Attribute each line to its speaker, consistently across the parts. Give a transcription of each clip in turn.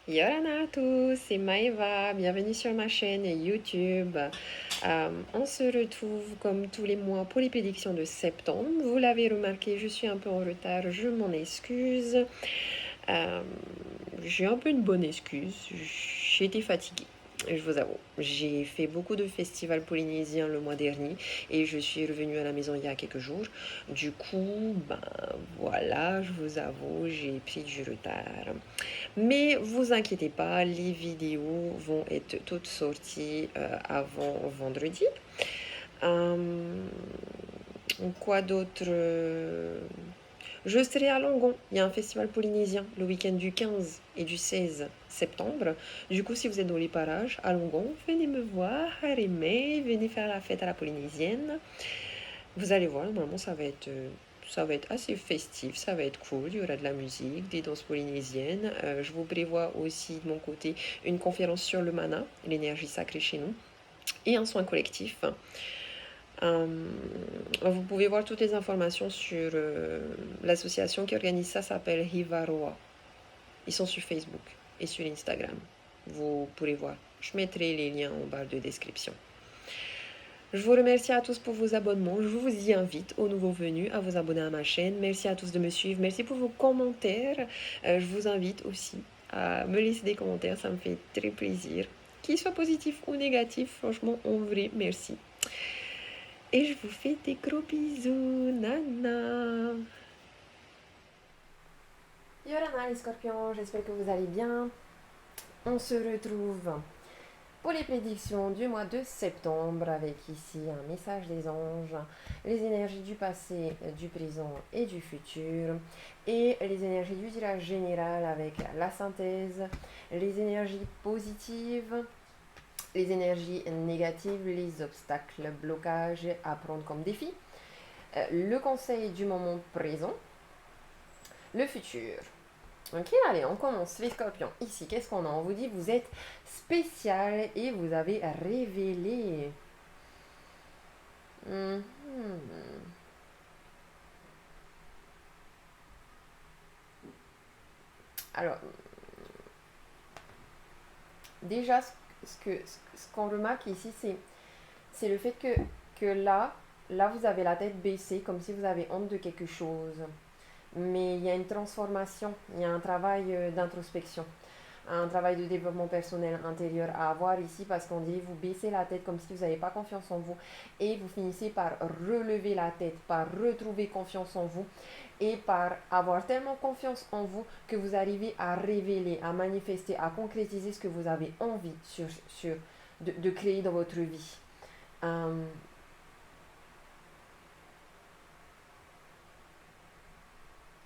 Speaker 1: Yorana à tous, c'est Maëva, bienvenue sur ma chaîne YouTube. On se retrouve comme tous les mois pour les prédictions de septembre. Vous l'avez remarqué, je suis un peu en retard, je m'en excuse. Euh, j'ai un peu une bonne excuse, j'étais fatiguée. Je vous avoue, j'ai fait beaucoup de festivals polynésiens le mois dernier et je suis revenue à la maison il y a quelques jours. Du coup, ben voilà, je vous avoue, j'ai pris du retard. Mais vous inquiétez pas, les vidéos vont être toutes sorties avant vendredi. Euh, quoi d'autre Je serai à Langon. Il y a un festival polynésien le week-end du 15 et du 16 septembre. Du coup, si vous êtes dans les parages à Langon, venez me voir, Harimé, venez faire la fête à la polynésienne. Vous allez voir, normalement, ça va être assez festif, ça va être cool. Il y aura de la musique, des danses polynésiennes. Je vous prévois aussi de mon côté une conférence sur le mana, l'énergie sacrée chez nous, et un soin collectif. Euh, Vous pouvez voir toutes les informations sur l'association qui organise ça, s'appelle Hivaroa. Ils sont sur Facebook et sur Instagram. Vous pourrez voir. Je mettrai les liens en barre de description. Je vous remercie à tous pour vos abonnements. Je vous y invite aux nouveaux venus à vous abonner à ma chaîne. Merci à tous de me suivre. Merci pour vos commentaires. Je vous invite aussi à me laisser des commentaires. Ça me fait très plaisir. Qu'ils soient positifs ou négatifs, franchement, en vrai, merci. Et je vous fais des gros bisous. Nana. Yorana les scorpions, j'espère que vous allez bien. On se retrouve pour les prédictions du mois de septembre, avec ici un message des anges, les énergies du passé, du présent et du futur, et les énergies du tirage général avec la synthèse, les énergies positives, les énergies négatives, les obstacles, blocages à prendre comme défi, le conseil du moment présent, le futur. Ok, allez, on commence. Les scorpions, ici, qu'est-ce qu'on a? On vous dit vous êtes spécial et vous avez révélé. Mhm. Alors, déjà, ce qu'on remarque ici, c'est le fait que là, vous avez la tête baissée, comme si vous avez honte de quelque chose. Mais il y a une transformation, il y a un travail d'introspection, un travail de développement personnel intérieur à avoir ici, parce qu'on dit vous baissez la tête comme si vous n'avez pas confiance en vous et vous finissez par relever la tête, par retrouver confiance en vous et par avoir tellement confiance en vous que vous arrivez à révéler, à manifester, à concrétiser ce que vous avez envie de créer dans votre vie. Euh,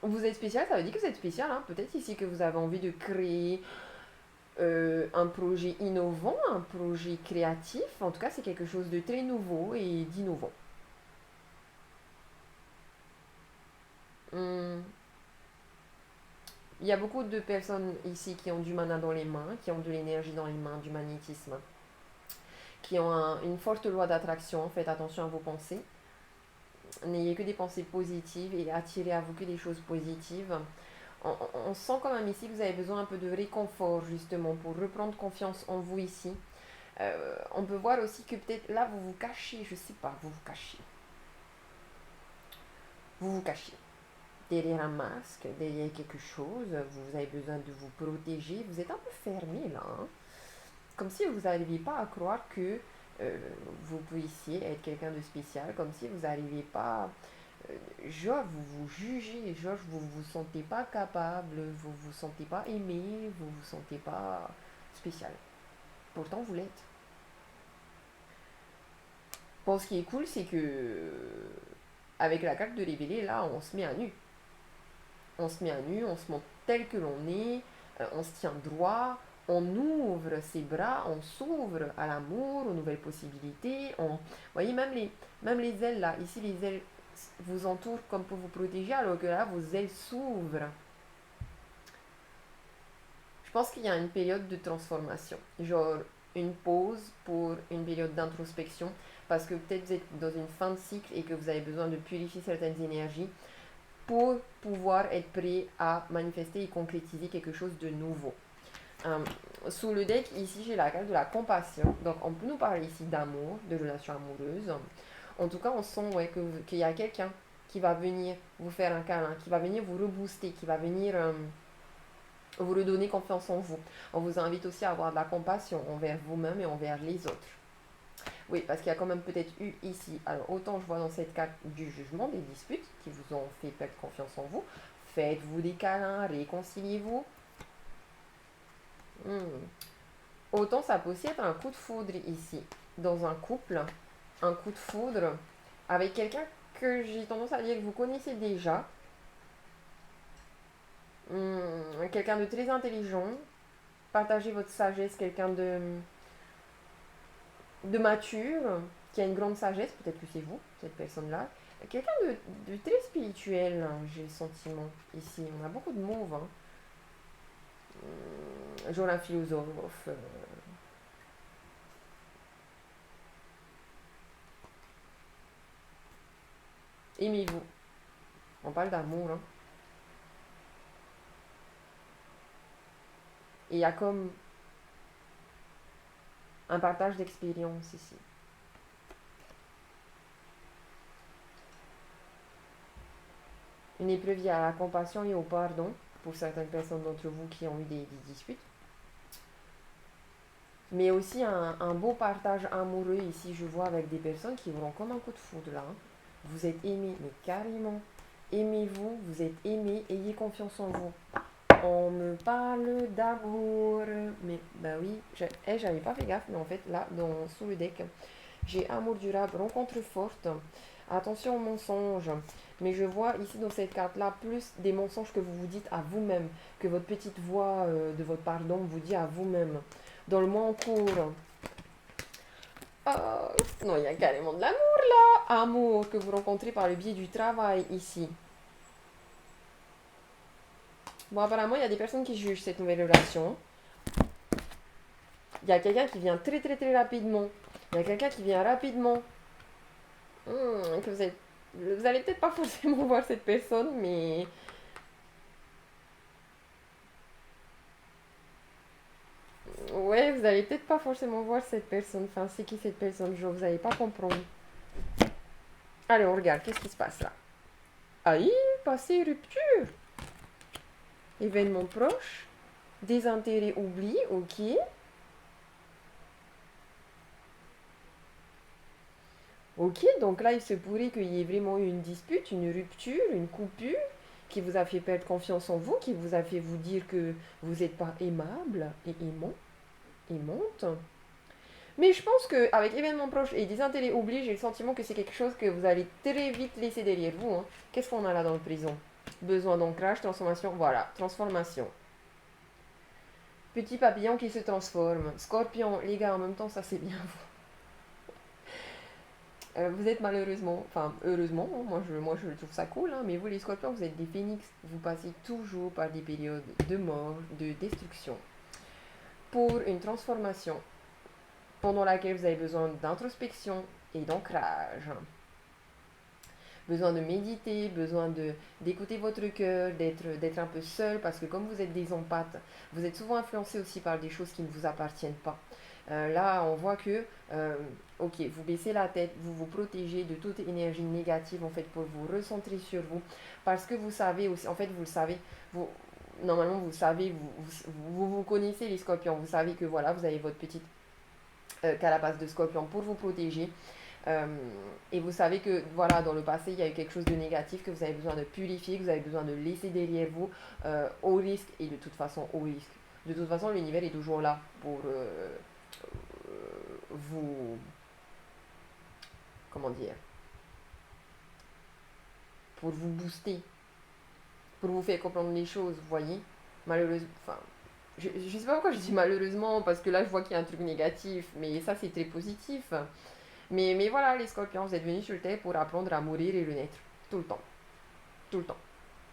Speaker 1: vous êtes spécial, ça veut dire que vous êtes spécial, hein. Peut-être ici que vous avez envie de créer un projet innovant, un projet créatif. En tout cas, c'est quelque chose de très nouveau et d'innovant. Hum, Il y a beaucoup de personnes ici qui ont du mana dans les mains, qui ont de l'énergie dans les mains, du magnétisme, qui ont une forte loi d'attraction. Faites attention à vos pensées. N'ayez que des pensées positives et attirez à vous que des choses positives. On sent quand même ici que vous avez besoin un peu de réconfort justement pour reprendre confiance en vous ici. On peut voir aussi que peut-être là vous vous cachez, je sais pas, vous vous cachez. Vous vous cachez derrière un masque, derrière quelque chose, vous avez besoin de vous protéger, vous êtes un peu fermé là, hein. Comme si vous n'arriviez pas à croire que vous puissiez être quelqu'un de spécial, comme si vous n'arriviez pas, genre vous vous jugez, genre vous vous sentez pas capable, vous vous sentez pas aimé, vous vous sentez pas spécial. Pourtant vous l'êtes. Bon, ce qui est cool, c'est que avec la carte de révéler, là, on se met à nu. On se met à nu, on se montre tel que l'on est, on se tient droit, on ouvre ses bras, on s'ouvre à l'amour, aux nouvelles possibilités. Vous voyez, même les ailes là, ici les ailes vous entourent comme pour vous protéger, alors que là, vos ailes s'ouvrent. Je pense qu'il y a une période de transformation, genre une pause pour une période d'introspection, parce que peut-être vous êtes dans une fin de cycle et que vous avez besoin de purifier certaines énergies pour pouvoir être prêt à manifester et concrétiser quelque chose de nouveau. Euh, Sous le deck, ici, j'ai la carte de la compassion. Donc, on peut nous parler ici d'amour, de relation amoureuse. En tout cas, on sent ouais, qu'il y a quelqu'un qui va venir vous faire un câlin, qui va venir vous rebooster, qui va venir vous redonner confiance en vous. On vous invite aussi à avoir de la compassion envers vous-même et envers les autres. Oui, parce qu'il y a quand même peut-être eu ici, alors autant je vois dans cette carte du jugement, des disputes qui vous ont fait perdre confiance en vous. Faites-vous des câlins, réconciliez-vous. Autant ça peut aussi être un coup de foudre ici, dans un couple, un coup de foudre avec quelqu'un que j'ai tendance à dire que vous connaissez déjà. Quelqu'un de très intelligent, partagez votre sagesse, quelqu'un de mature, qui a une grande sagesse, peut-être que c'est vous, cette personne-là. Quelqu'un de très spirituel, hein, j'ai le sentiment, ici. On a beaucoup de mots, hein. Genre un philosophe. Aimez-vous. On parle d'amour, hein. Et il y a comme un partage d'expérience ici. Une épreuve, il y a la compassion et au pardon, pour certaines personnes d'entre vous qui ont eu des disputes. Mais aussi un beau partage amoureux ici, je vois, avec des personnes qui vous ont comme un coup de foudre là, hein. Vous êtes aimés, mais carrément. Aimez-vous, vous êtes aimés, ayez confiance en vous. On me parle d'amour. Mais bah oui, j'avais pas fait gaffe, mais en fait là, sous le deck, j'ai amour durable, rencontre forte. Attention aux mensonges. Mais je vois ici dans cette carte-là plus des mensonges que vous vous dites à vous-même, que votre petite voix de votre pardon vous dit à vous-même. Dans le mois en cours. Oh, non, il y a carrément de l'amour là. Amour que vous rencontrez par le biais du travail ici. Bon, apparemment, il y a des personnes qui jugent cette nouvelle relation. Il y a quelqu'un qui vient très très très rapidement. Il y a quelqu'un qui vient rapidement. Que vous allez peut-être pas forcément voir cette personne, mais ouais, vous allez peut-être pas forcément voir cette personne. Enfin, c'est qui cette personne? Vous n'allez pas comprendre. Allez, on regarde. Qu'est-ce qui se passe là? Aïe, passé rupture. Événement proche. Désintérêt oubli, ok. Ok, donc là, il se pourrait qu'il y ait vraiment eu une dispute, une rupture, une coupure qui vous a fait perdre confiance en vous, qui vous a fait vous dire que vous n'êtes pas aimable et aimante. Mais je pense qu'avec événements proches et des intérêts oubliés, j'ai le sentiment que c'est quelque chose que vous allez très vite laisser derrière vous, hein. Qu'est-ce qu'on a là dans le prison? Besoin d'ancrage, transformation, voilà, transformation. Petit papillon qui se transforme. Scorpion, les gars, en même temps, ça c'est bien vous. Vous êtes malheureusement, enfin heureusement, hein, moi je trouve ça cool, hein, mais vous les scorpions, vous êtes des phénix, vous passez toujours par des périodes de mort, de destruction, pour une transformation pendant laquelle vous avez besoin d'introspection et d'ancrage. Besoin de méditer, besoin d'écouter votre cœur, d'être un peu seul, parce que comme vous êtes des empathes, vous êtes souvent influencé aussi par des choses qui ne vous appartiennent pas. Là, on voit que, ok, vous baissez la tête, vous vous protégez de toute énergie négative, en fait, pour vous recentrer sur vous, parce que vous savez aussi, en fait, vous le savez, vous, normalement, vous savez, vous connaissez les scorpions, vous savez que, voilà, vous avez votre petite carapace de scorpion pour vous protéger. Et vous savez que voilà, dans le passé, il y a eu quelque chose de négatif que vous avez besoin de purifier, que vous avez besoin de laisser derrière vous, au risque, et de toute façon, au risque. De toute façon, l'univers est toujours là pour vous, comment dire, pour vous booster, pour vous faire comprendre les choses, vous voyez. Malheureusement, enfin, je sais pas pourquoi je dis malheureusement, parce que là, je vois qu'il y a un truc négatif, mais ça, c'est très positif. Mais voilà, les scorpions, vous êtes venus sur Terre pour apprendre à mourir et renaître. Tout le temps. Tout le temps.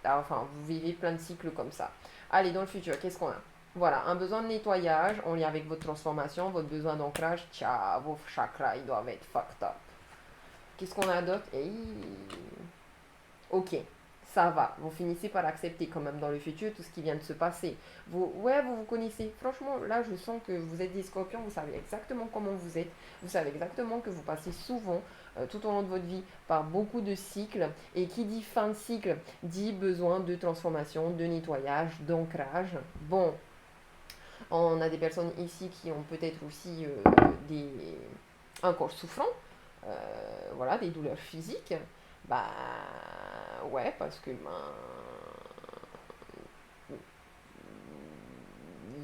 Speaker 1: Enfin, vous vivez plein de cycles comme ça. Allez, dans le futur, qu'est-ce qu'on a? Voilà, un besoin de nettoyage en lien avec votre transformation, votre besoin d'ancrage. Tiens, vos chakras, ils doivent être fucked up. Qu'est-ce qu'on a d'autre? Ok, ça va. Vous finissez par accepter quand même dans le futur tout ce qui vient de se passer. Vous vous connaissez. Franchement, là, je sens que vous êtes des scorpions, vous savez exactement comment vous êtes. Vous savez exactement que vous passez souvent, tout au long de votre vie, par beaucoup de cycles. Et qui dit fin de cycle, dit besoin de transformation, de nettoyage, d'ancrage. Bon, on a des personnes ici qui ont peut-être aussi des, un corps souffrant, voilà, des douleurs physiques. Bah ouais, parce que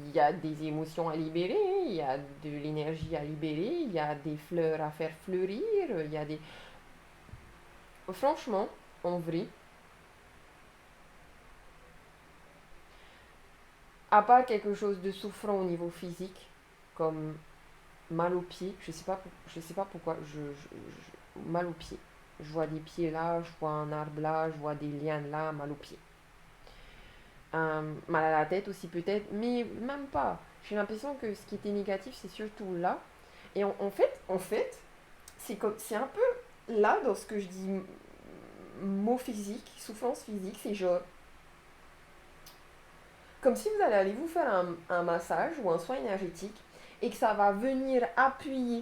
Speaker 1: il y a des émotions à libérer, il y a de l'énergie à libérer, il y a des fleurs à faire fleurir, il y a des... Franchement, en vrai, à part quelque chose de souffrant au niveau physique, comme mal aux pieds, je sais pas pourquoi, mal aux pieds. Je vois des pieds là, je vois un arbre là, je vois des lianes là, mal aux pieds. Mal à la tête aussi peut-être, mais même pas. J'ai l'impression que ce qui était négatif, c'est surtout là. Et en fait, c'est un peu là dans ce que je dis mot physique, souffrance physique, c'est genre comme si vous allez aller vous faire un massage ou un soin énergétique et que ça va venir appuyer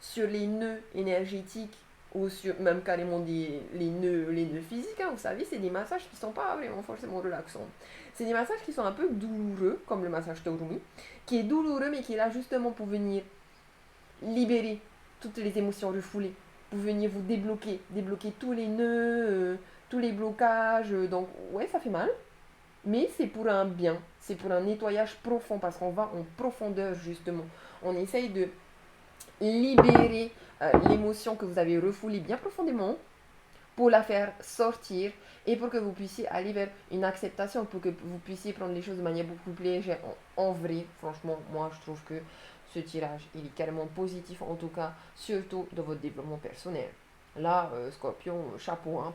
Speaker 1: sur les nœuds énergétiques ou sur même carrément les nœuds physiques. Hein. Vous savez, c'est des massages qui ne sont pas vraiment forcément relaxants. C'est des massages qui sont un peu douloureux, comme le massage Torumi, qui est douloureux mais qui est là justement pour venir libérer toutes les émotions refoulées, pour venir vous débloquer tous les nœuds, tous les blocages. Donc ouais, ça fait mal. Mais c'est pour un bien, c'est pour un nettoyage profond parce qu'on va en profondeur justement. On essaye de libérer l'émotion que vous avez refoulée bien profondément pour la faire sortir et pour que vous puissiez aller vers une acceptation, pour que vous puissiez prendre les choses de manière beaucoup plus légère. En vrai, franchement, moi je trouve que ce tirage, il est carrément positif, en tout cas, surtout dans votre développement personnel. Là, Scorpion, chapeau, hein,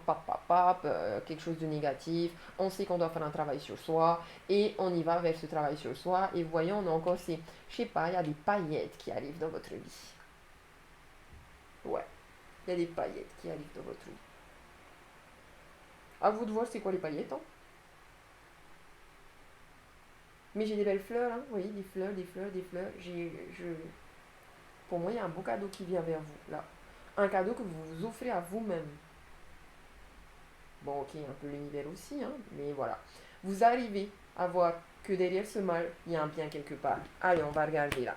Speaker 1: quelque chose de négatif. On sait qu'on doit faire un travail sur soi et on y va vers ce travail sur soi. Et voyons, on a encore ces, je sais pas, il y a des paillettes qui arrivent dans votre vie. Ouais, il y a des paillettes qui arrivent dans votre vie. À vous de voir c'est quoi les paillettes, hein. Mais j'ai des belles fleurs, hein. Vous voyez, des fleurs, des fleurs, des fleurs. Pour moi, il y a un beau cadeau qui vient vers vous, là. Un cadeau que vous vous offrez à vous-même. Bon, ok, un peu l'univers aussi, hein, mais voilà. Vous arrivez à voir que derrière ce mal, il y a un bien quelque part. Allez, on va regarder là.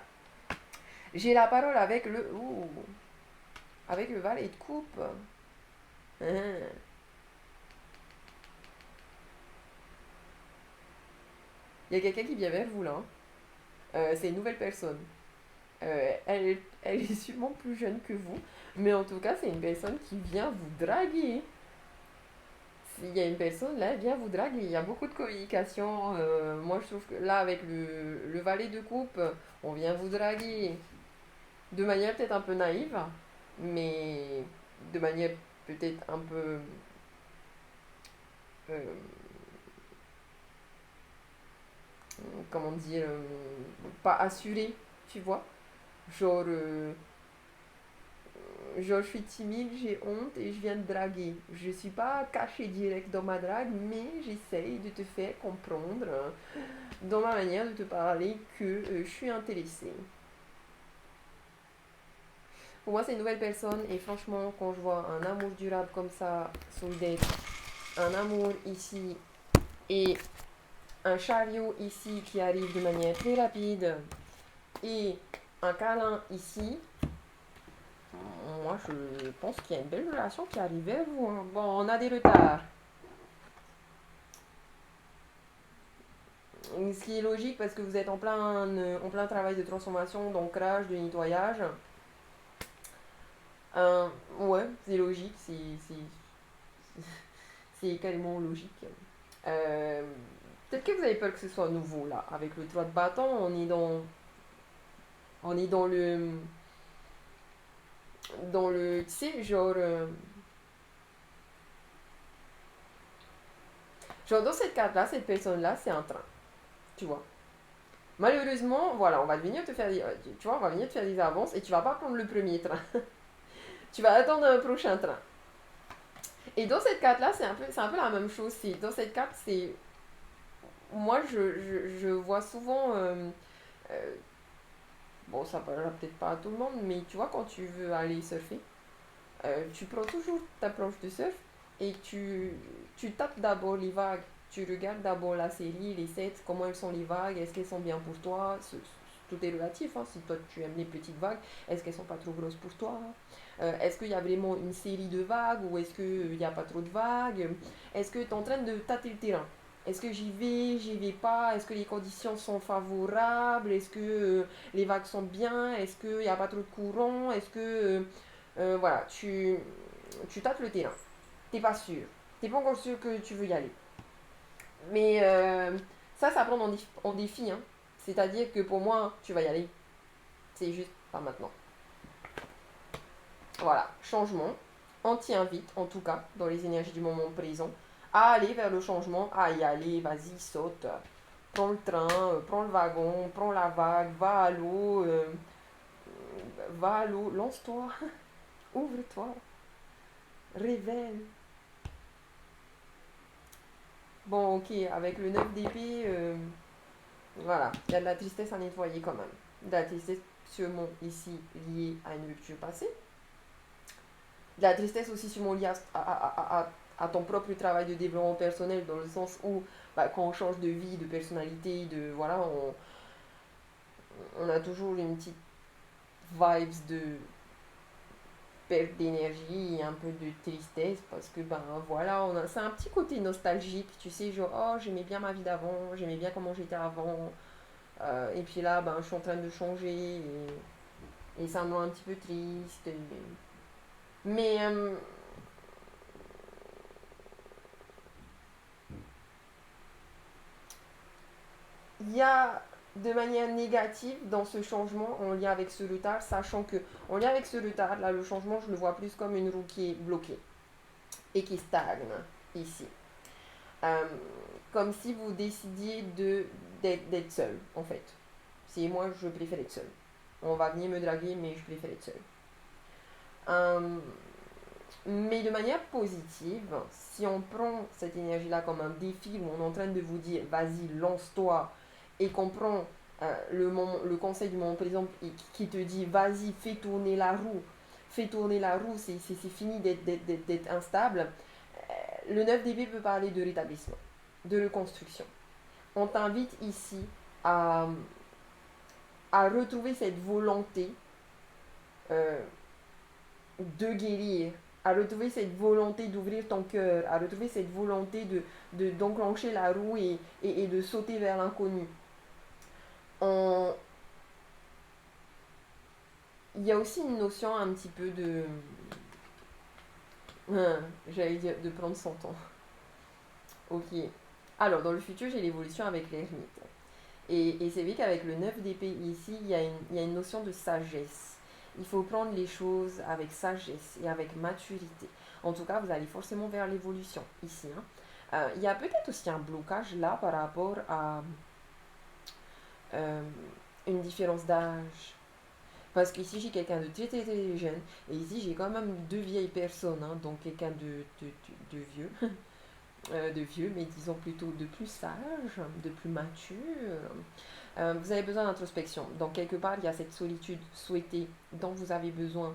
Speaker 1: J'ai la parole avec le... Ouh, avec le valet de coupe. Hein. Il y a quelqu'un qui vient vers vous là. Hein. C'est une nouvelle personne. Elle est sûrement plus jeune que vous, mais en tout cas, c'est une personne qui vient vous draguer. S'il y a une personne là, elle vient vous draguer. Il y a beaucoup de communication. Moi, je trouve que là, avec le valet de coupe, on vient vous draguer de manière peut-être un peu naïve, mais de manière peut-être un peu euh, comment dire, pas assurée, tu vois. Genre, genre, je suis timide, j'ai honte et je viens de draguer. Je suis pas cachée direct dans ma drague, mais j'essaye de te faire comprendre dans ma manière de te parler que je suis intéressée. Pour moi, c'est une nouvelle personne et franchement, quand je vois un amour durable comme ça, solidaire, un amour ici et un chariot ici qui arrive de manière très rapide et un câlin ici, moi je pense qu'il y a une belle relation qui arrive vers vous. Hein. Bon, on a des retards. Ce qui est logique parce que vous êtes en plein travail de transformation, d'ancrage, de nettoyage. Ouais, c'est logique, c'est carrément logique. Euh, Peut-être que vous avez peur que ce soit nouveau là. Avec le 3 de bâton, on est dans le, tu sais, genre dans cette carte-là, cette personne-là, c'est un train, tu vois. Malheureusement, voilà, on va venir te faire, tu vois, on va venir te faire des avances et tu vas pas prendre le premier train. Tu vas attendre un prochain train. Et dans cette carte-là, c'est un peu la même chose. Dans cette carte, c'est moi, je vois souvent, euh, bon, ça parlera peut-être pas à tout le monde, mais tu vois, quand tu veux aller surfer, tu prends toujours ta planche de surf et tu tapes d'abord les vagues. Tu regardes d'abord la série, les sets, comment elles sont les vagues, est-ce qu'elles sont bien pour toi. Tout est relatif, hein. Si toi tu aimes les petites vagues, est-ce qu'elles sont pas trop grosses pour toi? Est-ce qu'il y a vraiment une série de vagues ou est-ce qu'il n'y a pas trop de vagues? Est-ce que tu es en train de tâter le terrain? Est-ce que j'y vais pas? Est-ce que les conditions sont favorables? Est-ce que les vagues sont bien? Est-ce qu'il n'y a pas trop de courant? Est-ce que voilà, tu tâtes le terrain. T'es pas sûr. T'es pas encore sûr que tu veux y aller. Mais ça prend en défi. Hein. C'est-à-dire que pour moi, tu vas y aller. C'est juste pas maintenant. Voilà, changement. On t'invite, en tout cas, dans les énergies du moment présent, à aller vers le changement, à y aller, vas-y, saute. Prends le train, prends le wagon, prends la vague, va à l'eau, lance-toi, ouvre-toi, révèle. Bon, ok, avec le 9 d'épée, voilà, il y a de la tristesse à nettoyer quand même. De la tristesse sûrement ici liée à une rupture passée. De la tristesse aussi sûrement liée à ton propre travail de développement personnel, dans le sens où bah, quand on change de vie, de personnalité, voilà, on a toujours une petite vibes de perte d'énergie et un peu de tristesse parce que ben voilà, c'est un petit côté nostalgique, tu sais, genre oh j'aimais bien ma vie d'avant, j'aimais bien comment j'étais avant, et puis là ben je suis en train de changer et ça me rend un petit peu triste. Mais il y a de manière négative dans ce changement en lien avec ce retard, sachant que en lien avec ce retard, là le changement je le vois plus comme une roue qui est bloquée et qui stagne ici. Euh, Comme si vous décidiez d'être seul, en fait. C'est moi, je préfère être seul. On va venir me draguer, mais je préfère être seul. Euh, mais de manière positive, si on prend cette énergie-là comme un défi où on est en train de vous dire vas-y, lance-toi, et qu'on prend le conseil du moment présent qui te dit vas-y, fais tourner la roue, c'est fini d'être instable, le 9 DB peut parler de rétablissement, de reconstruction. On t'invite ici à, à retrouver cette volonté euh, de guérir, à retrouver cette volonté d'ouvrir ton cœur, à retrouver cette volonté d'enclencher la roue et de sauter vers l'inconnu. On... Il y a aussi une notion un petit peu de... J'allais dire de prendre son temps. Ok. Alors, dans le futur, j'ai l'évolution avec l'ermite. Et c'est vrai qu'avec le 9 d'épée ici, il y a une notion de sagesse. Il faut prendre les choses avec sagesse et avec maturité. En tout cas, vous allez forcément vers l'évolution ici. Hein. Il y a peut-être aussi un blocage là par rapport à euh, une différence d'âge. Parce qu'ici, j'ai quelqu'un de très, très, très jeune. Et ici, j'ai quand même deux vieilles personnes. Hein, donc, quelqu'un de vieux. De vieux, mais disons plutôt de plus sage, de plus mature. Vous avez besoin d'introspection. Donc, quelque part, il y a cette solitude souhaitée dont vous avez besoin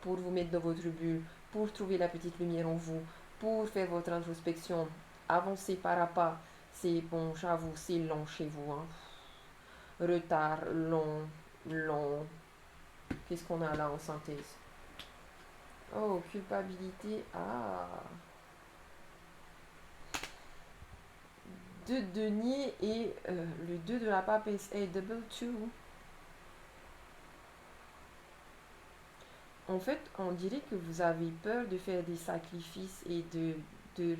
Speaker 1: pour vous mettre dans votre bulle, pour trouver la petite lumière en vous, pour faire votre introspection. Avancer pas à pas. C'est bon, j'avoue, c'est long chez vous. Hein. Retard, long, long. Qu'est-ce qu'on a là en synthèse? Oh, culpabilité. Ah. Deux de denier et le 2 de la pape est double 2. En fait, on dirait que vous avez peur de faire des sacrifices et de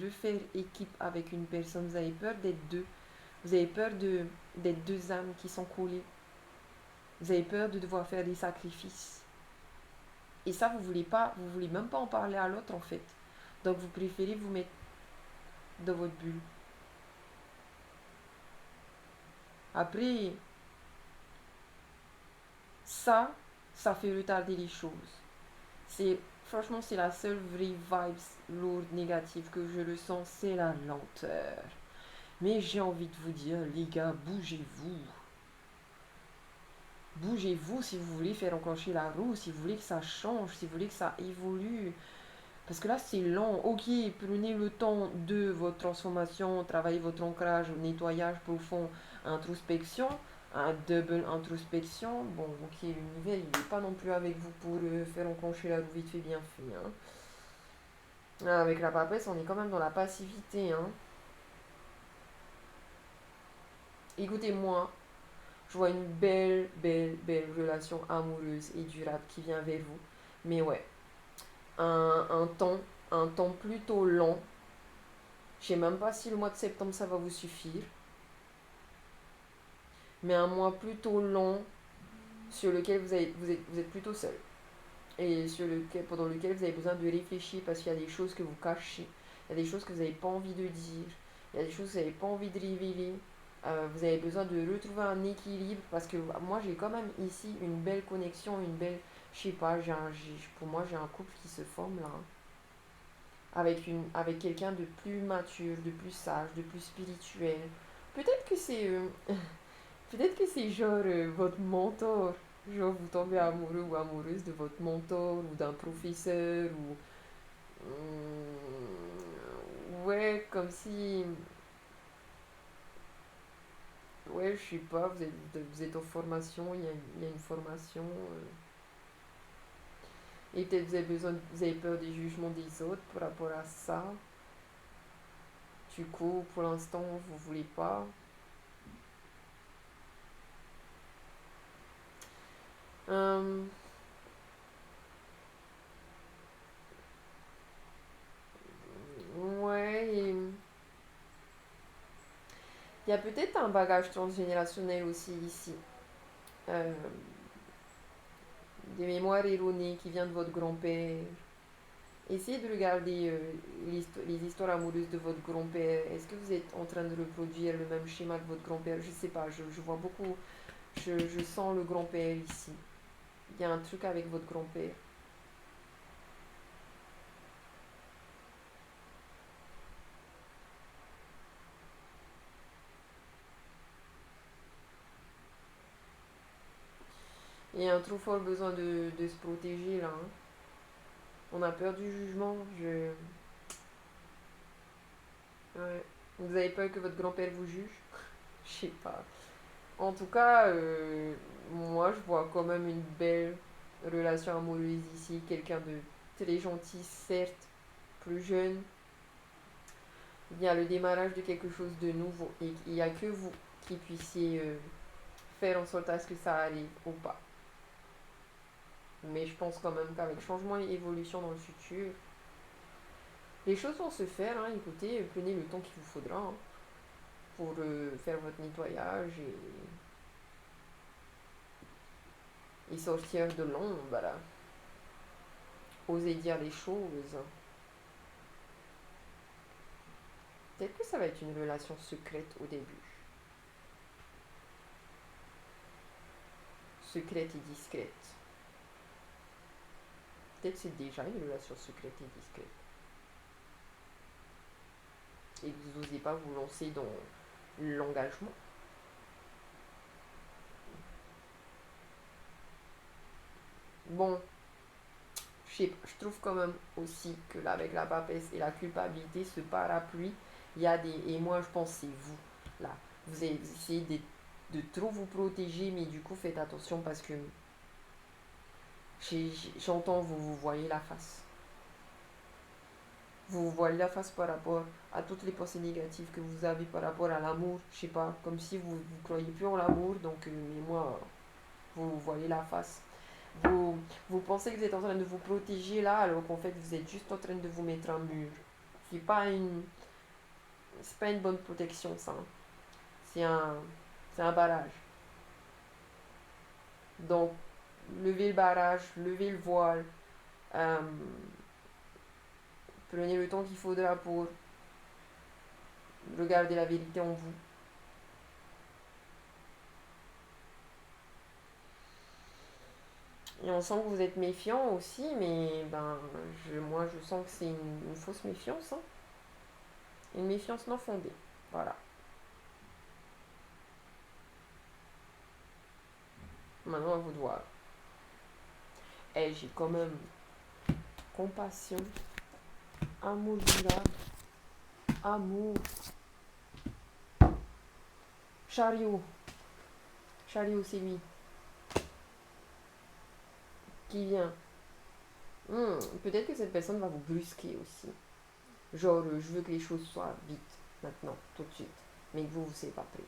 Speaker 1: refaire équipe avec une personne. Vous avez peur d'être deux. Vous avez peur d'être deux âmes qui sont collées. Vous avez peur de devoir faire des sacrifices. Et ça, vous voulez pas, vous voulez même pas en parler à l'autre en fait. Donc vous préférez vous mettre dans votre bulle. Après, ça, ça fait retarder les choses. C'est Franchement, c'est la seule vraie vibes lourde négative que je le sens, c'est la lenteur. Mais j'ai envie de vous dire, les gars, bougez-vous. Bougez-vous si vous voulez faire enclencher la roue, si vous voulez que ça change, si vous voulez que ça évolue. Parce que là, c'est lent. Ok, prenez le temps de votre transformation, travaillez votre ancrage, nettoyage profond, introspection, un double introspection. Bon, ok, l'univers, il n'est pas non plus avec vous pour faire enclencher la roue vite fait, bien fait. Hein. Ah, avec la papesse, on est quand même dans la passivité. Hein. Écoutez-moi, je vois une belle, belle, belle relation amoureuse et durable qui vient vers vous. Mais ouais, un temps, un temps plutôt lent. Je sais même pas si le mois de septembre ça va vous suffire, mais un mois plutôt long sur lequel vous êtes plutôt seul et pendant lequel vous avez besoin de réfléchir parce qu'il y a des choses que vous cachez, il y a des choses que vous n'avez pas envie de dire, il y a des choses que vous n'avez pas envie de révéler. Vous avez besoin de retrouver un équilibre parce que moi j'ai quand même ici une belle connexion, une belle, je sais pas, pour moi j'ai un couple qui se forme là, hein, avec quelqu'un de plus mature, de plus sage, de plus spirituel. Peut-être que c'est peut-être que c'est genre votre mentor. Genre vous tombez amoureux ou amoureuse de votre mentor ou d'un professeur ou ouais, comme si ouais, je sais pas, vous êtes en formation, il y a une formation et peut-être vous avez peur des jugements des autres par rapport à ça. Du coup, pour l'instant, vous voulez pas. Euh, ouais, et il y a peut-être un bagage transgénérationnel aussi ici. Euh, des mémoires erronées qui viennent de votre grand-père. Essayez de regarder les histoires amoureuses de votre grand-père. Est-ce que vous êtes en train de reproduire le même schéma que votre grand-père? Je sais pas, je vois beaucoup, je sens le grand-père ici. Il y a un truc avec votre grand-père. Il y a un trop fort besoin de se protéger là. Hein. On a peur du jugement. Ouais. Vous avez peur que votre grand-père vous juge? Je sais pas. En tout cas, moi je vois quand même une belle relation amoureuse ici. Quelqu'un de très gentil, certes, plus jeune. Il y a le démarrage de quelque chose de nouveau et il n'y a que vous qui puissiez faire en sorte à ce que ça arrive ou pas. Mais je pense quand même qu'avec changement et évolution dans le futur, les choses vont se faire. Hein. Écoutez, prenez le temps qu'il vous faudra hein, pour faire votre nettoyage et sortir de l'ombre. Voilà. Osez dire les choses. Peut-être que ça va être une relation secrète au début. Secrète et discrète. Peut-être c'est déjà une relation secrète et discrète. Et vous n'osez pas vous lancer dans l'engagement. Bon, je trouve quand même aussi que là, avec la papesse et la culpabilité, ce parapluie, il y a des... Et moi, je pense que c'est vous, là. Vous essayez de trop vous protéger, mais du coup, faites attention parce que j'entends, vous voyez la face. Vous voyez la face par rapport à toutes les pensées négatives que vous avez par rapport à l'amour. Je sais pas, comme si vous ne croyez plus en l'amour, donc, mais moi, vous voyez la face. Vous pensez que vous êtes en train de vous protéger là, alors qu'en fait, vous êtes juste en train de vous mettre un mur. C'est pas une, c'est pas une bonne protection, ça. Hein. C'est un, c'est un barrage. Donc, levez le barrage, levez le voile, euh, prenez le temps qu'il faudra pour regarder la vérité en vous. Et on sent que vous êtes méfiant aussi, mais ben, moi je sens que c'est une fausse méfiance, hein. Une méfiance non fondée. Voilà. Maintenant à vous de voir. Et j'ai quand même compassion, amour durable, amour, chariot. Chariot, c'est lui qui vient. Peut-être que cette personne va vous brusquer aussi. Genre, je veux que les choses soient vite, maintenant, tout de suite. Mais que vous séparez.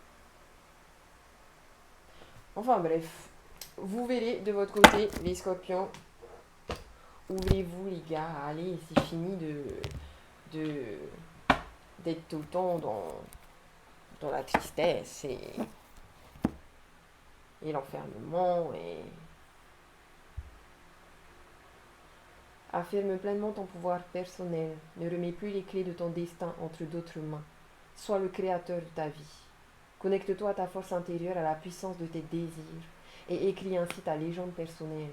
Speaker 1: Enfin bref, vous verrez de votre côté, les scorpions. Ouvrez-vous les gars, allez, c'est fini de d'être tout le temps dans la tristesse et l'enfermement et affirme pleinement ton pouvoir personnel. Ne remets plus les clés de ton destin entre d'autres mains. Sois le créateur de ta vie. Connecte-toi à ta force intérieure, à la puissance de tes désirs et écris ainsi ta légende personnelle.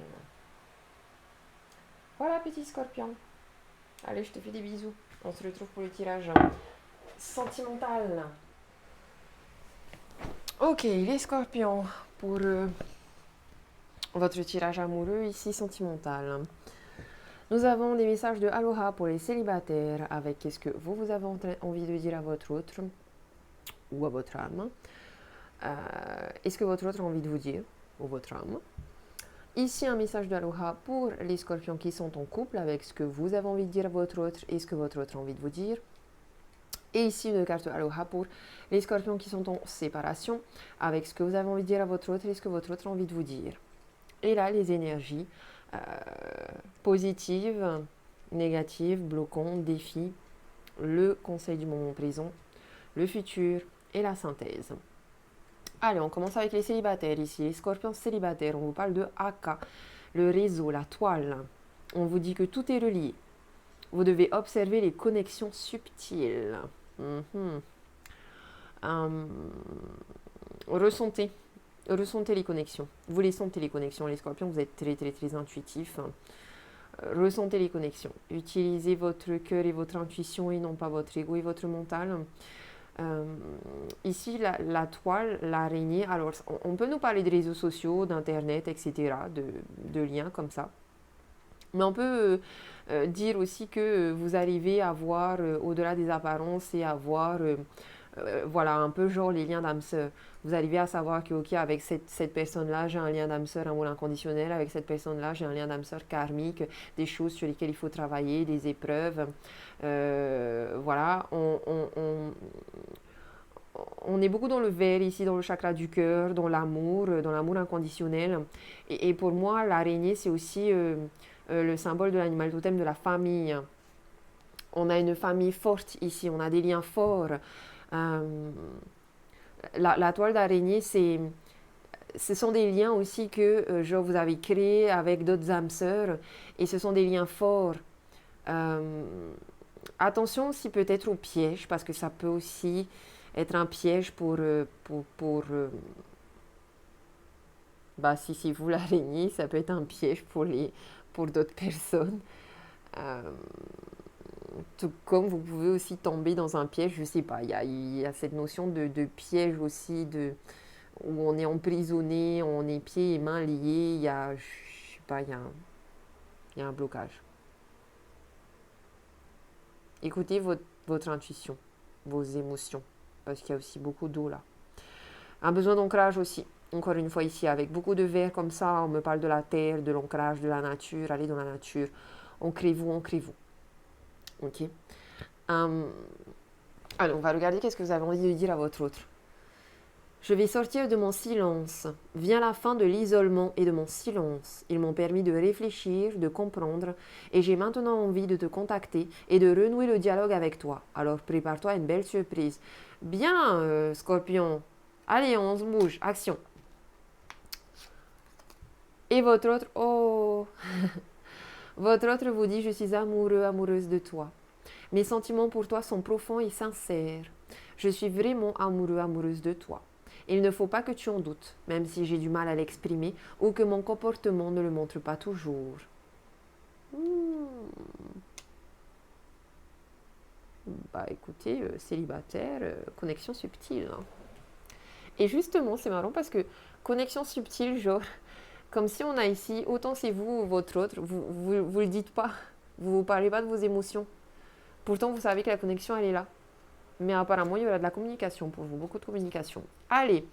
Speaker 1: Voilà, petit scorpion. Allez, je te fais des bisous. On se retrouve pour le tirage sentimental. Ok, les scorpions, pour votre tirage amoureux, ici sentimental. Nous avons des messages de Aloha pour les célibataires avec qu'est-ce que vous avez envie de dire à votre autre ou à votre âme. Est-ce que votre autre a envie de vous dire, ou votre âme. Ici, un message d'Aloha pour les scorpions qui sont en couple avec ce que vous avez envie de dire à votre autre et ce que votre autre a envie de vous dire. Et ici, une carte Aloha pour les scorpions qui sont en séparation avec ce que vous avez envie de dire à votre autre et ce que votre autre a envie de vous dire. Et là, les énergies positives, négatives, bloquantes, défis, le conseil du moment présent, le futur et la synthèse. Allez, on commence avec les célibataires ici. Les scorpions célibataires, on vous parle de Aka, le réseau, la toile. On vous dit que tout est relié. Vous devez observer les connexions subtiles. Ressentez les connexions. Vous les sentez les connexions. Les scorpions, vous êtes très très très intuitifs. Ressentez les connexions. Utilisez votre cœur et votre intuition et non pas votre ego et votre mental. Ici, la toile, l'araignée, alors on peut nous parler de réseaux sociaux, d'internet, etc., de liens comme ça. Mais on peut dire aussi que vous arrivez à voir au-delà des apparences et à voir, voilà, un peu genre les liens d'âme sœur. Vous arrivez à savoir que, ok, avec cette personne-là, j'ai un lien d'âme sœur amour inconditionnel. Avec cette personne-là, j'ai un lien d'âme sœur karmique, des choses sur lesquelles il faut travailler, des épreuves. Voilà, on est beaucoup dans le vert ici, dans le chakra du cœur, dans l'amour inconditionnel. Et pour moi, l'araignée, c'est aussi le symbole de l'animal totem de la famille. On a une famille forte ici, on a des liens forts. La toile d'araignée, ce sont des liens aussi que genre vous avez créés avec d'autres âmes sœurs. Et ce sont des liens forts. Attention aussi peut-être au piège, parce que ça peut aussi être un piège si c'est vous l'araignée, ça peut être un piège pour d'autres personnes. Tout comme vous pouvez aussi tomber dans un piège, je sais pas, il y a cette notion de piège aussi, où on est emprisonné, on est pieds et mains liés, je sais pas, il y a un blocage. Écoutez votre intuition, vos émotions, parce qu'il y a aussi beaucoup d'eau là. Un besoin d'ancrage aussi, encore une fois ici, avec beaucoup de verre comme ça, on me parle de la terre, de l'ancrage, de la nature, allez dans la nature, ancrez-vous. Ok. Alors, on va regarder qu'est-ce que vous avez envie de dire à votre autre. Je vais sortir de mon silence. Vient la fin de l'isolement et de mon silence. Ils m'ont permis de réfléchir, de comprendre, et j'ai maintenant envie de te contacter et de renouer le dialogue avec toi. Alors prépare-toi à une belle surprise. Bien, Scorpion. Allez, on se bouge. Action. Et votre autre, oh, votre autre vous dit, je suis amoureux, amoureuse de toi. Mes sentiments pour toi sont profonds et sincères. Je suis vraiment amoureux, amoureuse de toi.
Speaker 2: Il ne faut pas que tu en doutes, même si j'ai du mal à l'exprimer ou que mon comportement ne le montre pas toujours. Bah écoutez, célibataire, connexion subtile, hein. Et justement, c'est marrant parce que connexion subtile, genre, comme si on a ici, autant c'est vous ou votre autre, vous le dites pas, vous parlez pas de vos émotions. Pourtant, vous savez que la connexion, elle est là. Mais apparemment, il y aura de la communication pour vous, beaucoup de communication. Allez,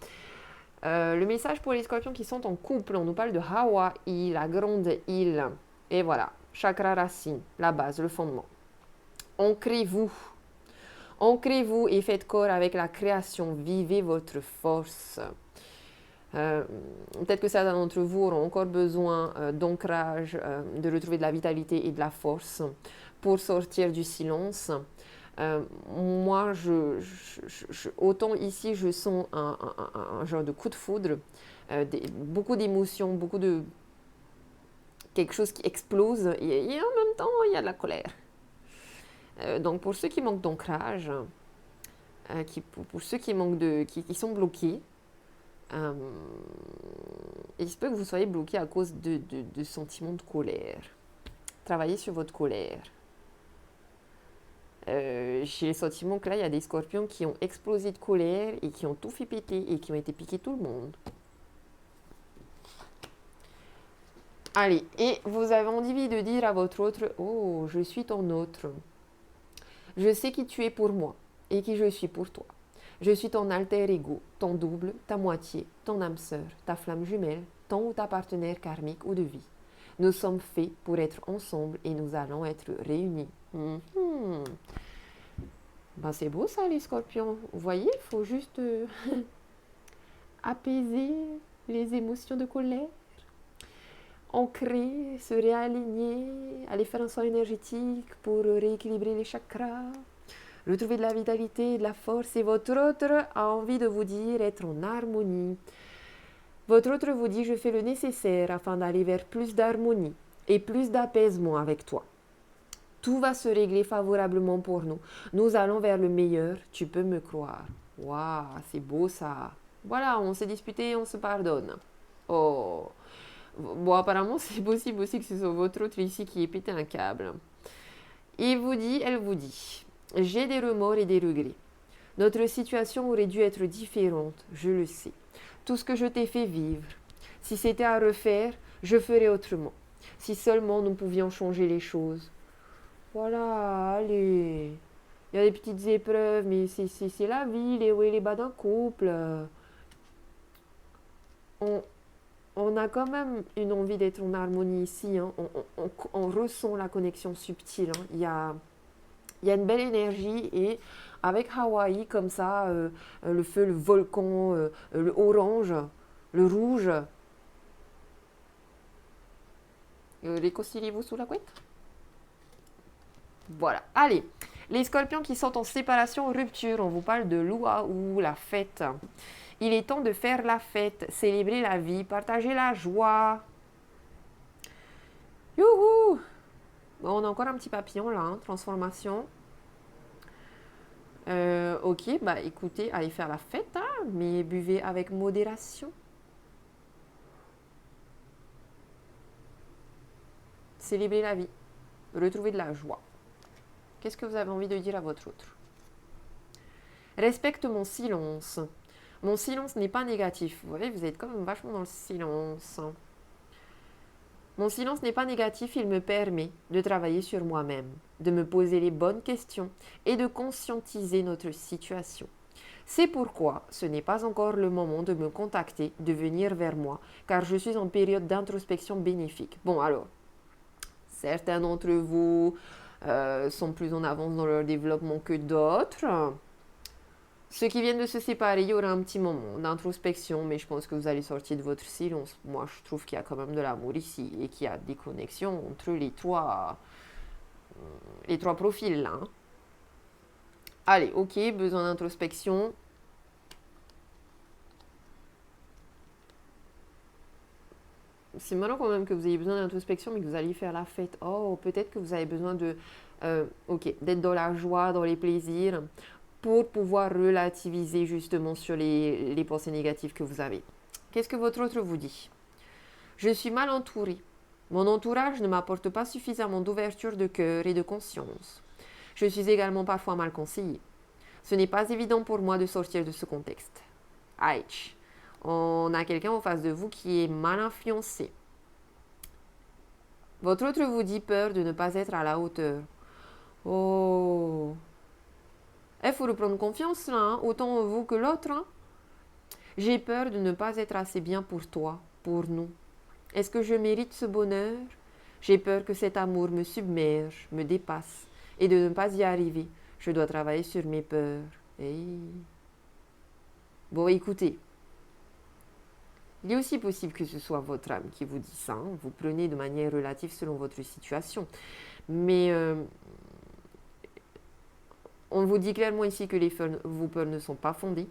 Speaker 2: le message pour les scorpions qui sont en couple, on nous parle de Hawaï, la grande île. Et voilà, chakra racine, la base, le fondement. Ancrez-vous. Ancrez-vous et faites corps avec la création. Vivez votre force. Peut-être que certains d'entre vous auront encore besoin d'ancrage, de retrouver de la vitalité et de la force pour sortir du silence. Moi, autant ici, je sens un genre de coup de foudre, beaucoup d'émotions, beaucoup de quelque chose qui explose, et en même temps, il y a de la colère. Donc, pour ceux qui manquent d'ancrage, pour ceux qui sont bloqués, il se peut que vous soyez bloqué à cause de sentiments de colère. Travaillez sur votre colère. J'ai le sentiment que là, il y a des scorpions qui ont explosé de colère et qui ont tout fait péter et qui ont été piquer tout le monde. Allez, et vous avez envie de dire à votre autre, oh, je suis ton autre. Je sais qui tu es pour moi et qui je suis pour toi. Je suis ton alter ego, ton double, ta moitié, ton âme sœur, ta flamme jumelle, ton ou ta partenaire karmique ou de vie. Nous sommes faits pour être ensemble et nous allons être réunis. Ben, c'est beau ça les scorpions. Vous voyez, il faut juste apaiser les émotions de colère, ancrer, se réaligner, aller faire un soin énergétique pour rééquilibrer les chakras, retrouver de la vitalité et de la force. Et votre autre a envie de vous dire être en harmonie. Votre autre vous dit je fais le nécessaire afin d'aller vers plus d'harmonie et plus d'apaisement avec toi. Tout va se régler favorablement pour nous. Nous allons vers le meilleur, tu peux me croire. Waouh, c'est beau ça. Voilà, on s'est disputé, on se pardonne. Oh. Bon, apparemment, c'est possible aussi que ce soit votre autre ici qui ait pété un câble. Il vous dit, elle vous dit, j'ai des remords et des regrets. Notre situation aurait dû être différente, je le sais. Tout ce que je t'ai fait vivre. Si c'était à refaire, je ferais autrement. Si seulement nous pouvions changer les choses. Voilà, allez. Il y a des petites épreuves, mais c'est la vie, les hauts et les bas d'un couple. On a quand même une envie d'être en harmonie ici. Hein. On ressent la connexion subtile. Hein. Il y a une belle énergie et avec Hawaï comme ça, le feu, le volcan, le orange, le rouge. Réconciliez-vous sous la couette. Voilà, allez, les scorpions qui sont en séparation, rupture, on vous parle de luau, la fête. Il est temps de faire la fête, célébrer la vie, partager la joie. Youhou! Bon, on a encore un petit papillon là, hein, transformation. Ok, bah écoutez, allez faire la fête, hein, mais buvez avec modération. Célébrer la vie, retrouver de la joie. Qu'est-ce que vous avez envie de dire à votre autre? Respecte mon silence. Mon silence n'est pas négatif. Vous voyez, vous êtes quand même vachement dans le silence. Mon silence n'est pas négatif, il me permet de travailler sur moi-même, de me poser les bonnes questions et de conscientiser notre situation. C'est pourquoi ce n'est pas encore le moment de me contacter, de venir vers moi, car je suis en période d'introspection bénéfique. Bon alors, certains d'entre vous sont plus en avance dans leur développement que d'autres. Ceux qui viennent de se séparer, il y aura un petit moment d'introspection, mais je pense que vous allez sortir de votre silence. Moi, je trouve qu'il y a quand même de l'amour ici et qu'il y a des connexions entre les trois profils là. Hein. Allez, ok, besoin d'introspection. C'est marrant quand même que vous ayez besoin d'introspection, mais que vous allez faire la fête. Oh, peut-être que vous avez besoin de, d'être dans la joie, dans les plaisirs. pour pouvoir relativiser justement sur les pensées négatives que vous avez. Qu'est-ce que votre autre vous dit? Je suis mal entourée. Mon entourage ne m'apporte pas suffisamment d'ouverture de cœur et de conscience. Je suis également parfois mal conseillée. Ce n'est pas évident pour moi de sortir de ce contexte. Aïe, on a quelqu'un en face de vous qui est mal influencé. Votre autre vous dit peur de ne pas être à la hauteur. Oh, il faut reprendre confiance là, hein, autant vous que l'autre. Hein. J'ai peur de ne pas être assez bien pour toi, pour nous. Est-ce que je mérite ce bonheur? J'ai peur que cet amour me submerge, me dépasse, et de ne pas y arriver. Je dois travailler sur mes peurs. Hey. Bon, écoutez, il est aussi possible que ce soit votre âme qui vous dit ça. Hein. Vous prenez de manière relative selon votre situation. Mais on vous dit clairement ici que vos peurs ne sont pas fondées,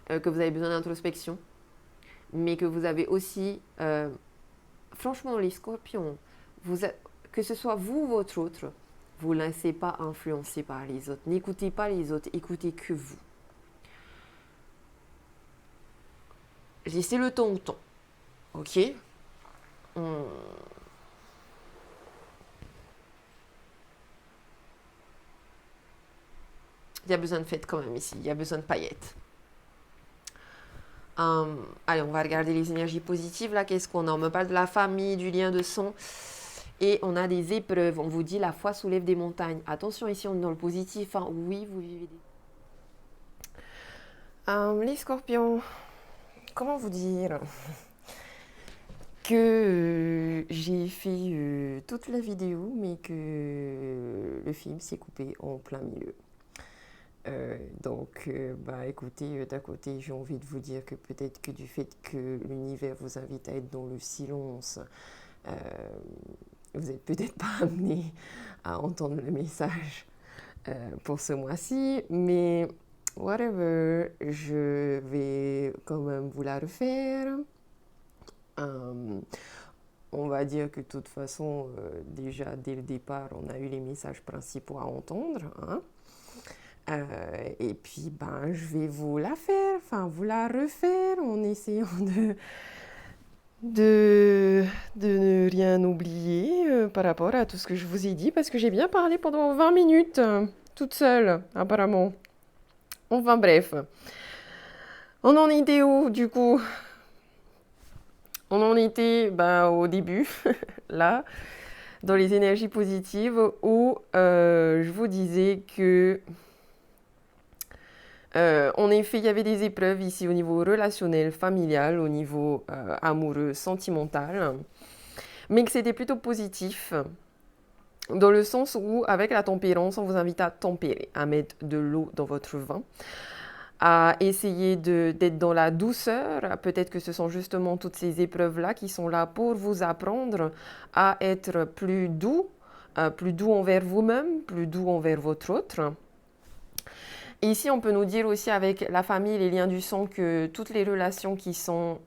Speaker 2: que vous avez besoin d'introspection, mais que vous avez aussi, franchement, les scorpions, que ce soit vous ou votre autre, vous ne laissez pas influencer par les autres. N'écoutez pas les autres, écoutez que vous. Laissez le temps au temps. Ok? Il y a besoin de fêtes quand même ici. Il y a besoin de paillettes. Allez, on va regarder les énergies positives. Là, qu'est-ce qu'on a? On me parle de la famille, du lien de sang. Et on a des épreuves. On vous dit la foi soulève des montagnes. Attention, ici, on est dans le positif. Hein. Oui, vous vivez des... les scorpions, comment vous dire que j'ai fait toute la vidéo, mais que le film s'est coupé en plein milieu. Donc, écoutez, d'un côté, j'ai envie de vous dire que peut-être que du fait que l'univers vous invite à être dans le silence, vous n'êtes peut-être pas amené à entendre le message pour ce mois-ci, mais whatever, je vais quand même vous la refaire. On va dire que de toute façon, déjà dès le départ, on a eu les messages principaux à entendre, hein. Et puis, je vais vous la faire, vous la refaire en essayant de ne rien oublier par rapport à tout ce que je vous ai dit, parce que j'ai bien parlé pendant 20 minutes, toute seule, apparemment. Enfin bref. On en était où, du coup? On en était au début, là, dans les énergies positives, où je vous disais que... en effet, il y avait des épreuves ici au niveau relationnel, familial, au niveau amoureux, sentimental, mais que c'était plutôt positif, dans le sens où, avec la tempérance, on vous invite à tempérer, à mettre de l'eau dans votre vin, à essayer d'être dans la douceur. Peut-être que ce sont justement toutes ces épreuves-là qui sont là pour vous apprendre à être plus doux envers vous-même, plus doux envers votre autre. Et ici, on peut nous dire aussi avec la famille, les liens du sang, que toutes les relations qui sont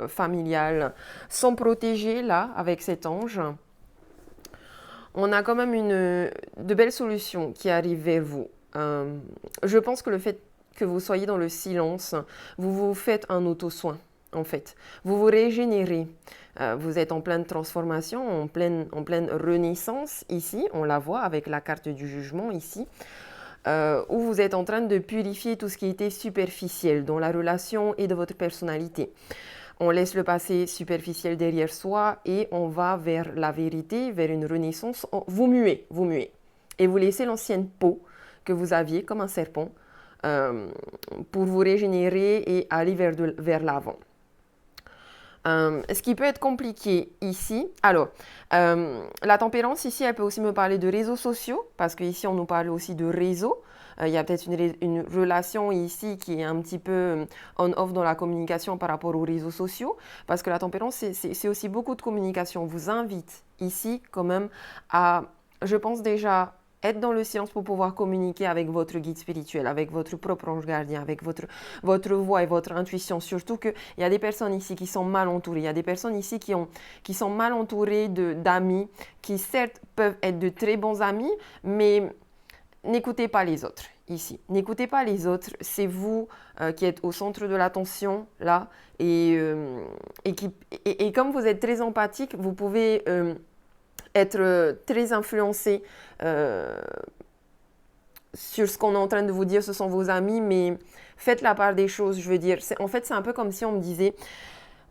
Speaker 2: familiales sont protégées là, avec cet ange. On a quand même de belles solutions qui arrivent vers vous. Je pense que le fait que vous soyez dans le silence, vous vous faites un auto-soin, en fait. Vous vous régénérez. Vous êtes en pleine transformation, en pleine renaissance ici. On la voit avec la carte du jugement ici. Où vous êtes en train de purifier tout ce qui était superficiel dans la relation et de votre personnalité. On laisse le passé superficiel derrière soi et on va vers la vérité, vers une renaissance. Vous muez. Et vous laissez l'ancienne peau que vous aviez comme un serpent pour vous régénérer et aller vers l'avant. Ce qui peut être compliqué ici, alors, la tempérance ici, elle peut aussi me parler de réseaux sociaux, parce qu'ici, on nous parle aussi de réseaux. Il y a peut-être une relation ici qui est un petit peu on-off dans la communication par rapport aux réseaux sociaux, parce que la tempérance, c'est aussi beaucoup de communication. On vous invite ici quand même à, je pense déjà, être dans le silence pour pouvoir communiquer avec votre guide spirituel, avec votre propre ange gardien, avec votre voix et votre intuition. Surtout qu'il y a des personnes ici qui sont mal entourées. Il y a des personnes ici qui sont mal entourées d'amis, qui certes peuvent être de très bons amis, mais n'écoutez pas les autres. ici. N'écoutez pas les autres, c'est vous qui êtes au centre de l'attention là et comme vous êtes très empathique, vous pouvez être très influencé sur ce qu'on est en train de vous dire, ce sont vos amis, mais faites la part des choses, je veux dire. En fait, c'est un peu comme si on me disait,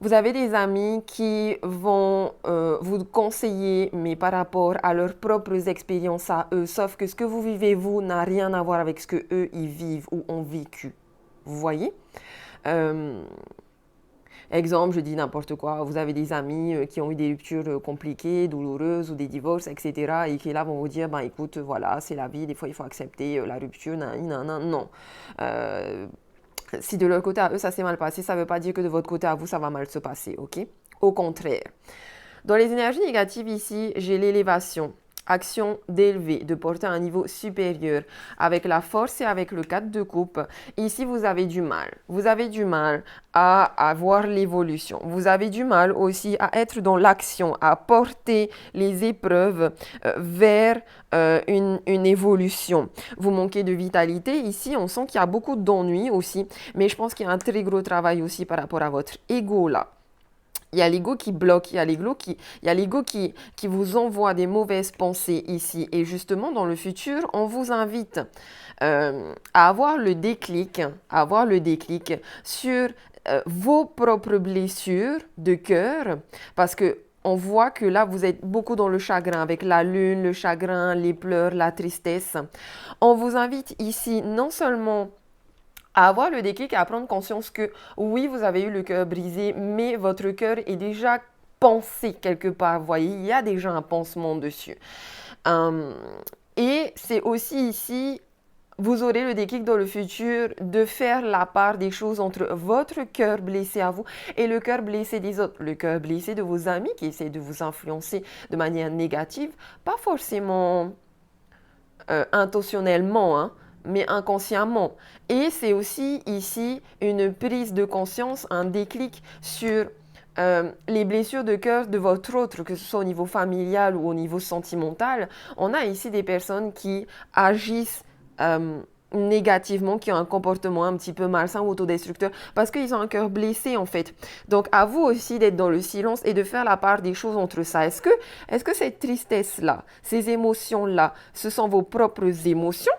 Speaker 2: vous avez des amis qui vont vous conseiller, mais par rapport à leurs propres expériences à eux, sauf que ce que vous vivez, vous, n'a rien à voir avec ce que eux, ils vivent ou ont vécu. Vous voyez Exemple, je dis n'importe quoi, vous avez des amis qui ont eu des ruptures compliquées, douloureuses ou des divorces, etc. et qui là vont vous dire, ben écoute, voilà, c'est la vie, des fois il faut accepter la rupture, non. Si de leur côté à eux ça s'est mal passé, ça ne veut pas dire que de votre côté à vous ça va mal se passer, ok? Au contraire. Dans les énergies négatives ici, j'ai l'élévation. Action d'élever, de porter à un niveau supérieur, avec la force et avec le 4 de coupe. Ici, vous avez du mal. Vous avez du mal à avoir l'évolution. Vous avez du mal aussi à être dans l'action, à porter les épreuves vers une évolution. Vous manquez de vitalité. Ici, on sent qu'il y a beaucoup d'ennuis aussi, mais je pense qu'il y a un très gros travail aussi par rapport à votre ego là. Il y a l'ego qui bloque, il y a l'ego qui vous envoie des mauvaises pensées ici. Et justement, dans le futur, on vous invite à avoir le déclic sur vos propres blessures de cœur, parce que on voit que là, vous êtes beaucoup dans le chagrin, avec la lune, le chagrin, les pleurs, la tristesse. On vous invite ici non seulement à avoir le déclic et à prendre conscience que oui, vous avez eu le cœur brisé, mais votre cœur est déjà pensé quelque part. Vous voyez, il y a déjà un pansement dessus. Et c'est aussi ici, vous aurez le déclic dans le futur de faire la part des choses entre votre cœur blessé à vous et le cœur blessé des autres. Le cœur blessé de vos amis qui essaient de vous influencer de manière négative, pas forcément intentionnellement, hein, mais inconsciemment. Et c'est aussi ici une prise de conscience, un déclic sur les blessures de cœur de votre autre, que ce soit au niveau familial ou au niveau sentimental. On a ici des personnes qui agissent négativement, qui ont un comportement un petit peu malsain ou autodestructeur, parce qu'ils ont un cœur blessé en fait. Donc à vous aussi d'être dans le silence et de faire la part des choses entre ça. Est-ce que cette tristesse-là, ces émotions-là, ce sont vos propres émotions?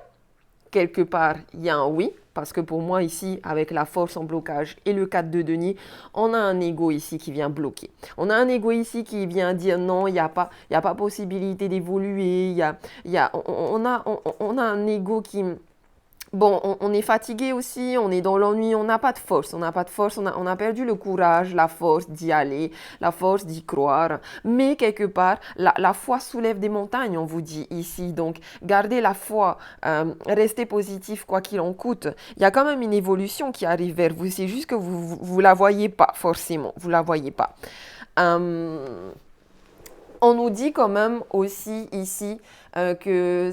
Speaker 2: Quelque part, il y a un oui, parce que pour moi ici, avec la force en blocage et le 4 de denier, on a un ego ici qui vient bloquer. On a un ego ici qui vient dire non, il n'y a pas possibilité d'évoluer. On a un ego qui... Bon, on est fatigué aussi, on est dans l'ennui, on n'a pas de force, on a perdu le courage, la force d'y aller, la force d'y croire. Mais quelque part, la foi soulève des montagnes, on vous dit ici. Donc, gardez la foi, restez positif quoi qu'il en coûte. Il y a quand même une évolution qui arrive vers vous, c'est juste que vous la voyez pas forcément, vous la voyez pas. On nous dit quand même aussi ici que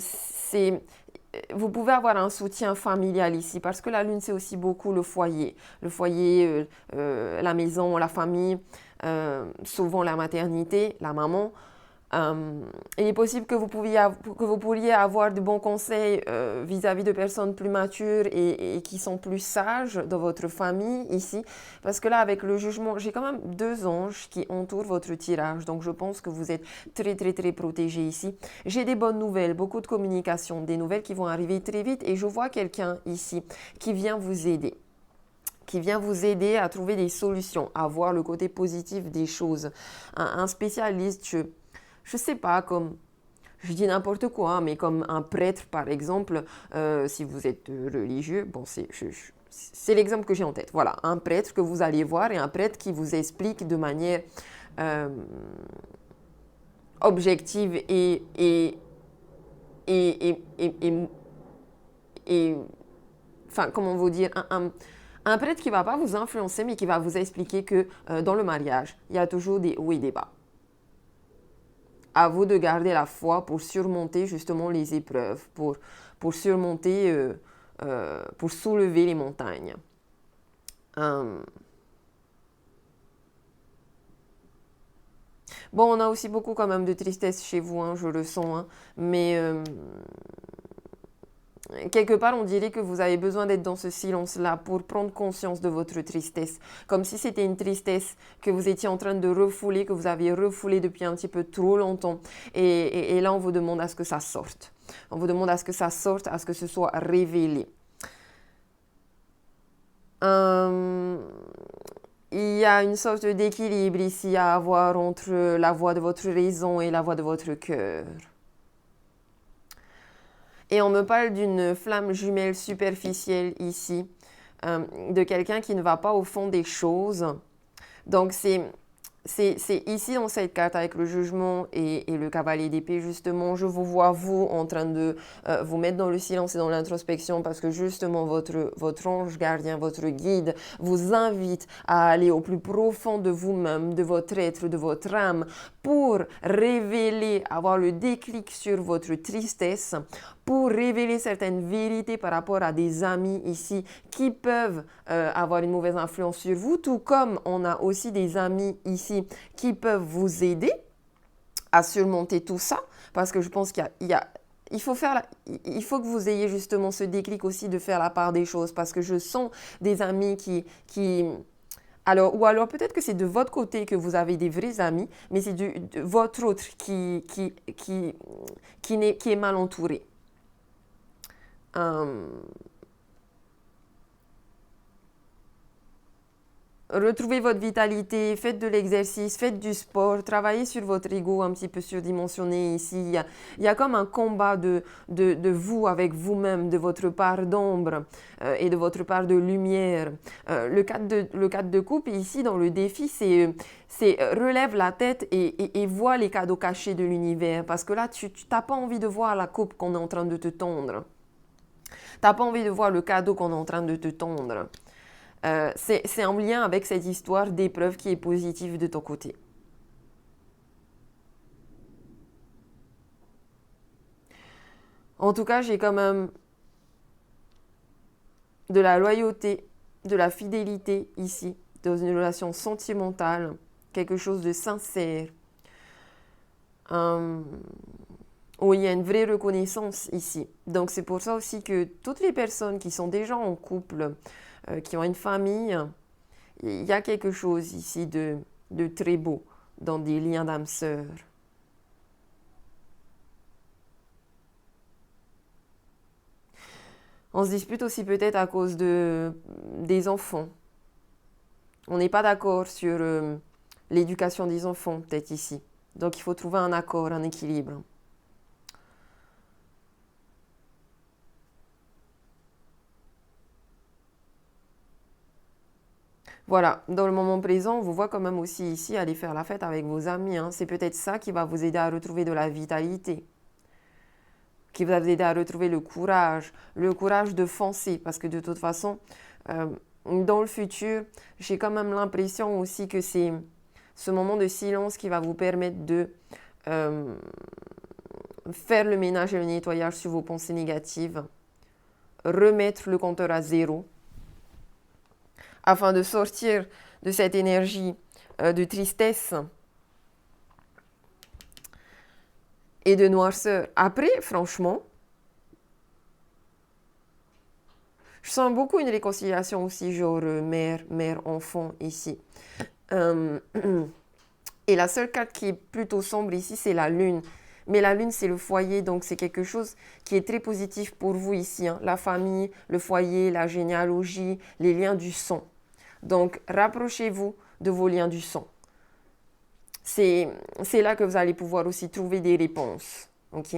Speaker 2: vous pouvez avoir un soutien familial ici parce que la lune, c'est aussi beaucoup le foyer. Le foyer, la maison, la famille, souvent la maternité, la maman. Il est possible que vous pourriez avoir de bons conseils vis-à-vis de personnes plus matures et qui sont plus sages dans votre famille ici. Parce que là, avec le jugement, j'ai quand même 2 anges qui entourent votre tirage. Donc, je pense que vous êtes très, très, très protégés ici. J'ai des bonnes nouvelles, beaucoup de communication, des nouvelles qui vont arriver très vite. Et je vois quelqu'un ici qui vient vous aider à trouver des solutions, à voir le côté positif des choses. Un spécialiste, je sais pas, comme, je dis n'importe quoi, hein, mais comme un prêtre par exemple, si vous êtes religieux, bon, c'est l'exemple que j'ai en tête. Voilà, un prêtre que vous allez voir et un prêtre qui vous explique de manière objective enfin, comment vous dire, un prêtre qui ne va pas vous influencer, mais qui va vous expliquer que dans le mariage, il y a toujours des hauts et des bas. À vous de garder la foi pour surmonter justement les épreuves, pour surmonter, pour soulever les montagnes. Bon, on a aussi beaucoup quand même de tristesse chez vous, hein, je le sens, hein, mais quelque part, on dirait que vous avez besoin d'être dans ce silence-là pour prendre conscience de votre tristesse. Comme si c'était une tristesse que vous étiez en train de refouler, que vous aviez refoulé depuis un petit peu trop longtemps. Et là, on vous demande à ce que ça sorte. On vous demande à ce que ça sorte, à ce que ce soit révélé. Il y a une sorte d'équilibre ici à avoir entre la voix de votre raison et la voix de votre cœur. Et on me parle d'une flamme jumelle superficielle ici, de quelqu'un qui ne va pas au fond des choses. Donc c'est ici dans cette carte avec le jugement et le cavalier d'épée, justement, je vous vois vous en train de vous mettre dans le silence et dans l'introspection parce que justement votre ange gardien, votre guide vous invite à aller au plus profond de vous-même, de votre être, de votre âme pour révéler, avoir le déclic sur votre tristesse, pour révéler certaines vérités par rapport à des amis ici qui peuvent avoir une mauvaise influence sur vous, tout comme on a aussi des amis ici qui peuvent vous aider à surmonter tout ça, parce que je pense il faut que vous ayez justement ce déclic aussi de faire la part des choses, parce que je sens des amis ou alors peut-être que c'est de votre côté que vous avez des vrais amis, mais c'est de votre autre qui est mal entouré. Retrouvez votre vitalité, faites de l'exercice, faites du sport, travaillez sur votre ego un petit peu surdimensionné ici. Il y a comme un combat de vous avec vous-même, de votre part d'ombre et de votre part de lumière. Le 4 de coupe ici dans le défi, c'est relève la tête et vois les cadeaux cachés de l'univers. Parce que là, tu n'as pas envie de voir la coupe qu'on est en train de te tendre. Tu n'as pas envie de voir le cadeau qu'on est en train de te tendre. C'est en lien avec cette histoire d'épreuve qui est positive de ton côté. En tout cas, j'ai quand même de la loyauté, de la fidélité ici, dans une relation sentimentale, quelque chose de sincère, où il y a une vraie reconnaissance ici. Donc c'est pour ça aussi que toutes les personnes qui sont déjà en couple, qui ont une famille, il y a quelque chose ici de très beau dans des liens d'âme sœur. On se dispute aussi peut-être à cause des enfants. On n'est pas d'accord sur l'éducation des enfants, peut-être ici. Donc il faut trouver un accord, un équilibre. Voilà, dans le moment présent, on vous voit quand même aussi ici aller faire la fête avec vos amis. Hein. C'est peut-être ça qui va vous aider à retrouver de la vitalité, qui va vous aider à retrouver le courage de foncer, parce que de toute façon, dans le futur, j'ai quand même l'impression aussi que c'est ce moment de silence qui va vous permettre de faire le ménage et le nettoyage sur vos pensées négatives, remettre le compteur à zéro, afin de sortir de cette énergie de tristesse et de noirceur. Après, franchement, je sens beaucoup une réconciliation aussi, genre mère-enfant ici. Et la seule carte qui est plutôt sombre ici, c'est la lune. Mais la lune, c'est le foyer, donc c'est quelque chose qui est très positif pour vous ici. Hein. La famille, le foyer, la généalogie, les liens du sang. Donc, rapprochez-vous de vos liens du sang. C'est là que vous allez pouvoir aussi trouver des réponses. Ok?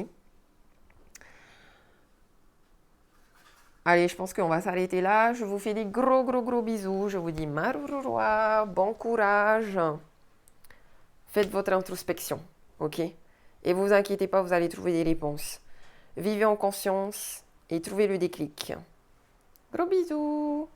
Speaker 2: Allez, je pense qu'on va s'arrêter là. Je vous fais des gros, gros, gros bisous. Je vous dis Marurua, bon courage. Faites votre introspection. Ok? Et vous inquiétez pas, vous allez trouver des réponses. Vivez en conscience et trouvez le déclic. Gros bisous!